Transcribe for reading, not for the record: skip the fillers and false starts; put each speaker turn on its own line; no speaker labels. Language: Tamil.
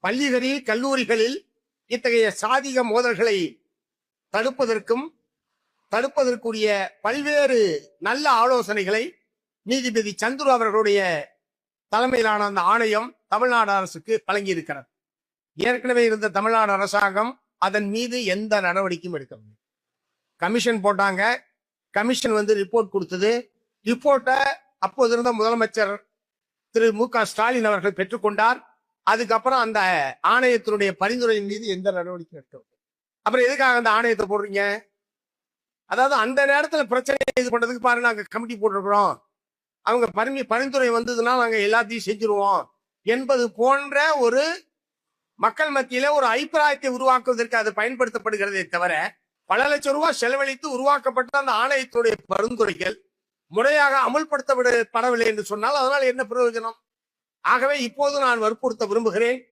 பள்ளிகளில் கல்லூரிகளில் இத்தகைய சாதிக மோதல்களை தடுப்பதற்குரிய பல்வேறு நல்ல ஆலோசனைகளை நீதிபதி சந்துரு அவர்களுடைய தலைமையிலான அந்த ஆணையம் தமிழ்நாடு அரசுக்கு வழங்கியிருக்கிறது. ஏற்கனவே இருந்த தமிழ்நாடு அரசாங்கம் அதன் மீது எந்த நடவடிக்கையும் எடுக்கவில்லை. கமிஷன் போட்டாங்க, கமிஷன் ரிப்போர்ட் கொடுத்தது. ரிப்போர்ட்டை அப்போது இருந்த முதலமைச்சர் திரு மு.க. ஸ்டாலின் அவர்கள் பெற்றுக்கொண்டார். அதுக்கப்புறம் அந்த ஆணையத்தினுடைய பரிந்துரையின் மீது எந்த நடவடிக்கை எடுக்கவில்லை. அப்புறம் எதுக்காக அந்த ஆணையத்தை போடுறீங்க? அதாவது அந்த நேரத்தில் பிரச்சனை இது பண்றதுக்கு பாருங்க, நாங்க கமிட்டி போட்டிருக்கிறோம், அவங்க பரிந்துரை வந்ததுன்னா நாங்க எல்லாத்தையும் செஞ்சிருவோம் என்பது போன்ற ஒரு மக்கள் மத்தியில ஒரு அபிப்பிராயத்தை உருவாக்குவதற்கு அது பயன்படுத்தப்படுகிறதே தவிர, பல லட்சம் ரூபாய் செலவழித்து உருவாக்கப்பட்ட அந்த ஆணையத்துடைய பரிந்துரைகள் முறையாக அமுல்படுத்தப்படவில்லை என்று சொன்னால் அதனால் என்ன பிரயோஜனம்? ஆகவே இப்போது நான் வற்புறுத்த விரும்புகிறேன்,